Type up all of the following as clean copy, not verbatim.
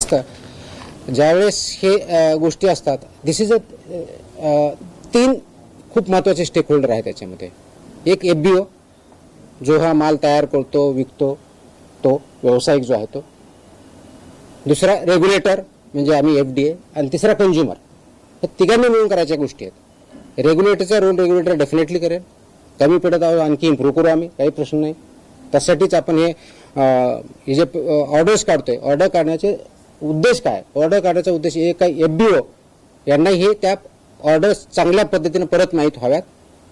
असतं ज्यावेळेस हे गोष्टी असतात, दिस इज तीन खूप महत्त्वाचे स्टेक होल्डर आहेत त्याच्यामध्ये. एक FBO जो हा माल तयार करतो विकतो, तो व्यावसायिक जो आहे तो. दुसरा रेग्युलेटर म्हणजे आम्ही FDA, आणि तिसरा कंझ्युमर. तर तिघांनी मिळून करायच्या गोष्टी आहेत. रेग्युलेटरचा रोल रेग्युलेटर डेफिनेटली करेल, कमी पडत आहोत आणखी इम्प्रूव्ह करू आम्ही, काही प्रश्न नाही. त्यासाठीच आपण हे जे ऑर्डर्स काढतोय, ऑर्डर काढण्याचे उद्देश काय? ऑर्डर काढण्याचा उद्देश एक काय, FBO यांनाही हे त्या ऑर्डर्स चांगल्या पद्धतीने परत माहीत व्हाव्यात,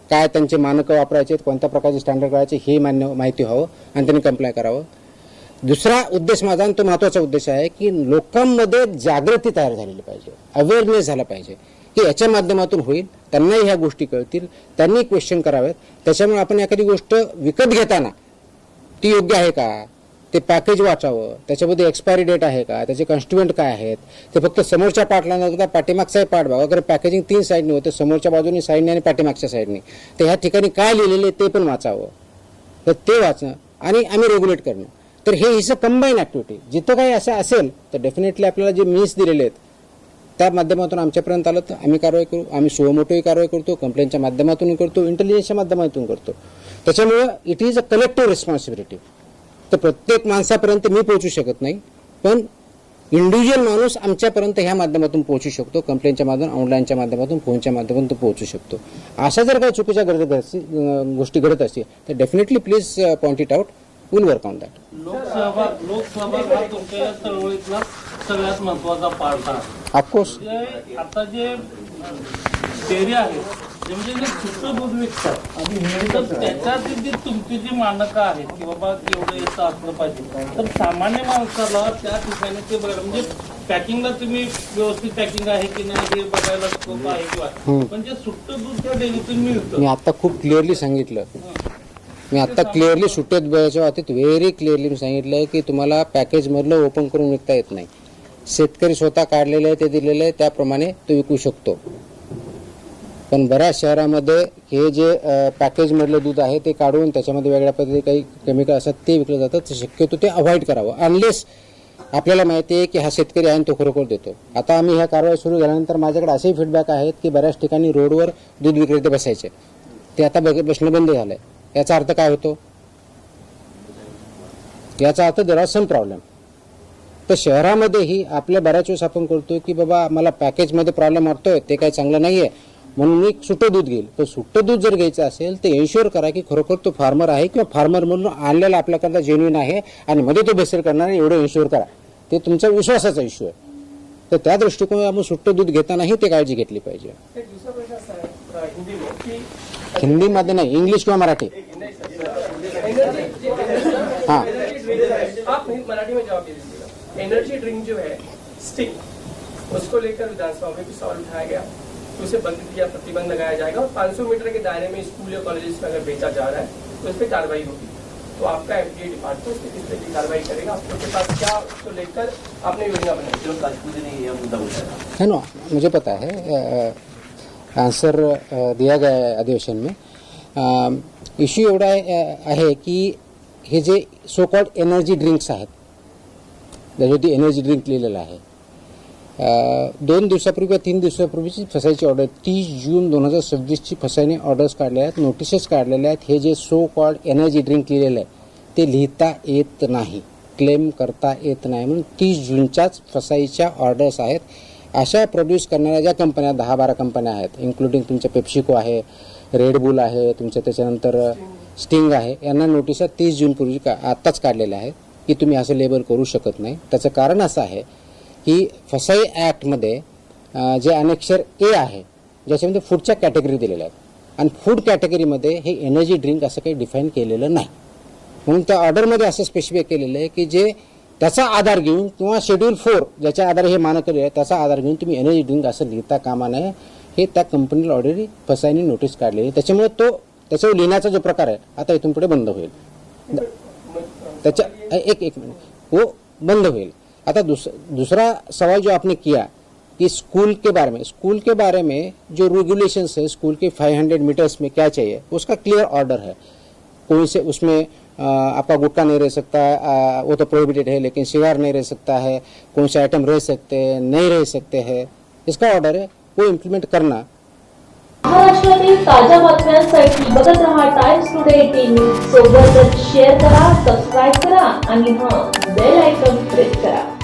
काय त्यांचे मानकं वापरायचे, कोणत्या प्रकारचे स्टँडर्ड करायचे हे माहिती व्हावं आणि त्यांनी कंप्लाय करावं. दुसरा उद्देश माझा, आणि तो महत्त्वाचा उद्देश आहे, की लोकांमध्ये जागृती तयार झालेली पाहिजे, अवेअरनेस झाला पाहिजे, की याच्या माध्यमातून होईल, त्यांनाही ह्या गोष्टी कळतील, त्यांनी क्वेश्चन करावेत. त्याच्यामुळे आपण एखादी गोष्ट विकत घेताना ती योग्य आहे का, ते पॅकेज वाचावं, त्याच्यामध्ये एक्सपायरी डेट आहे का, त्याचे कॉन्स्टिट्युएंट काय आहेत, ते फक्त समोरच्या पार्टला न बघता पाठीमागचाही पार्ट बघा. अगर पॅकेजिंग 3 साईडने होते, समोरच्या बाजूने साईडने आणि पाठीमागच्या साईडने, तर ह्या ठिकाणी काय लिहिलेले ते पण वाचावं. तर ते वाचणं आणि आम्ही रेग्युलेट करणं. तर हे इज अ कंबाईन ॲक्टिव्हिटी. जिथं काही असं असेल तर डेफिनेटली आपल्याला जे मीन्स दिलेले आहेत त्या माध्यमातून आमच्यापर्यंत आलं तर आम्ही कारवाई करू. आम्ही सुमोटोही कारवाई करतो, कंप्लेंटच्या माध्यमातून करतो, इंटेलिजन्सच्या माध्यमातून करतो. त्याच्यामुळं it is a collective responsibility. तर प्रत्येक माणसापर्यंत मी पोहोचू शकत नाही, पण इंडिव्हिज्युअल माणूस आमच्यापर्यंत ह्या माध्यमातून पोहोचू शकतो, कंप्लेंटच्या माध्यमातून, ऑनलाईनच्या माध्यमातून, फोनच्या माध्यमातून तो पोहोचू शकतो. अशा जर काही चुकीच्या गोष्टी घडत असतील तर definitely please point it out. Will work on that. लोकसहभाग हा तुमच्या चळवळीतला सगळ्यात महत्वाचा पार्ट आहे. ऑफकोर्स आता जे डेअरी आहेत म्हणजे जे सुट्ट दूध विकतात, तर त्याच्यातील जी तुमची जी मानकं आहेत की बाबा एवढं याचं असलं पाहिजे, तर सामान्य माणसाला त्या ठिकाणी ते बघायला, म्हणजे पॅकिंगला तुम्ही व्यवस्थित पॅकिंग आहे की नाही हे बघायला स्कोप आहे किंवा, पण जे सुट्ट दूध त्या डेअरीतून मिळतं. मी आता खूप क्लिअरली सांगितलं, सुट्ट्यात बघायच्या बाबतीत व्हेरी क्लिअरली मी सांगितलं की तुम्हाला पॅकेजमधलं ओपन करून विकता येत नाही. शेतकरी स्वतः काढलेलं आहे, ते दिलेलं आहे, त्याप्रमाणे तो विकू शकतो. पण बऱ्याच शहरामध्ये हे जे पॅकेजमधलं दूध आहे ते काढून त्याच्यामध्ये वेगळ्या पद्धतीने काही केमिकल असतात ते विकलं जातं. तर शक्यतो ते अवॉइड करावं, अनलेस आपल्याला माहिती आहे की हा शेतकरी आहे आणि तो खरोखर देतो. आता आम्ही ह्या कारवाई सुरू झाल्यानंतर माझ्याकडे असेही फीडबॅक आहेत की बऱ्याच ठिकाणी रोडवर दूध विक्रेते बसायचे, ते आता बसणं बंद झालं आहे. याचा अर्थ काय होतो? याचा अर्थ देर आर सम प्रॉब्लेम. तर शहरामध्येही आपल्या बऱ्याच वेळेस आपण करतो की बाबा मला पॅकेजमध्ये प्रॉब्लेम वाटतोय, ते काही चांगलं नाही आहे म्हणून मी सुट्टं दूध घेईल. तर सुट्टं दूध जर घ्यायचं असेल तर एन्श्युअर करा की खरोखर तो फार्मर आहे किंवा फार्मर म्हणून आणलेला आपल्याकडे जेन्युइन आहे आणि मध्ये तो भेसळ करणार आहे, एवढं एन्श्युअर करा. ते तुमचा विश्वासाचा इश्यू आहे. तर त्या दृष्टिकोनातून आपण सुट्टं दूध घेतानाही ते काळजी घेतली पाहिजे. हिंदीमध्ये नाही, इंग्लिश किंवा मराठी. हाँ, आप मराठी में जवाब दे दीजिएगा. एनर्जी ड्रिंक जो है स्टिंग, उसको लेकर विधानसभा में भी सवाल उठाया गया, तो उसे बंद किया, प्रतिबंध लगाया जाएगा और 500 मीटर के दायरे में स्कूल या कॉलेजेस में अगर बेचा जा रहा है तो इस पर कार्रवाई होगी. तो आपका FDA डिपार्टमेंट किस तरह की कार्रवाई करेगा? आपके पास क्या उसको लेकर आपने योजना बनाई? है ना, मुझे पता है, आंसर दिया गया है अधिवेशन में. इश्यू एवढा आहे की हे जे सो कॉल्ड एनर्जी ड्रिंक्स आहेत, त्याच्यावरती एनर्जी ड्रिंक लिहिलेलं आहे, 2 दिवसापूर्वी किंवा 3 दिवसापूर्वीची फसायची ऑर्डर, 30 जून 2026ची फसाईने ऑर्डर्स काढल्या आहेत, नोटिसेस काढलेल्या आहेत. हे जे सो कॉल्ड एनर्जी ड्रिंक लिहिलेलं आहे ते लिहिता येत नाही, क्लेम करता येत नाही, म्हणून 30 जूनच्याच फसाईच्या ऑर्डर्स आहेत. अशा प्रोड्यूस करणाऱ्या ज्या कंपन्या 10-12 कंपन्या आहेत, इन्क्लुडिंग तुमच्या पेप्सिको आहे, रेडबुल आहे, तुमच्या त्याच्यानंतर स्टिंग आहे, यांना नोटिसा 30 जूनपूर्वी आत्ताच काढलेल्या आहेत की तुम्ही असं लेबल करू शकत नाही. त्याचं कारण असं आहे की फसाई ॲक्टमध्ये जे अनेक्षर ए आहे ज्याच्यामध्ये फूडच्या कॅटेगरी दिलेल्या आहेत आणि फूड कॅटेगरीमध्ये हे एनर्जी ड्रिंक असं काही डिफाईन केलेलं नाही. म्हणून त्या ऑर्डरमध्ये असं स्पेसिफाय केलेलं आहे की जे त्याचा आधार घेऊन किंवा शेड्यूल 4 ज्याच्या आधारे हे मानक आहे त्याचा आधार घेऊन तुम्ही एनर्जी ड्रिंक असं लिहिता कामा नये. हे त्या कंपनीला ऑलरेडी फसाईने नोटीस काढलेली, त्याच्यामुळे तो त्याच्यावर लिहिण्याचा जो प्रकार आहे आता इथून पुढे बंद होईल. त्याच्या एक मिनिट वो बंद होईल. आता दूसरा सवाल जो आपने किया कि स्कूल के बारे में जो रेगुलेशंस है स्कूल के 500 मीटर्स में क्या चाहिए, उसका क्लियर ऑर्डर है. कोई से उसमें आपका गुटखा नहीं रह सकता, वो तो प्रोहिबिटेड है, लेकिन सिगार नहीं रह सकता है, कौन से आइटम रह सकते हैं, नहीं रह सकते हैं, इसका ऑर्डर है, वो इम्प्लीमेंट करना। महाराष्ट्रातील ताज्या बातम्यांसाठी बघत रहा टाइम्स टुडे 18 न्यूज. सोबतच शेअर करा, सबस्क्राईब करा आणि बेल आयकॉन प्रेस करा.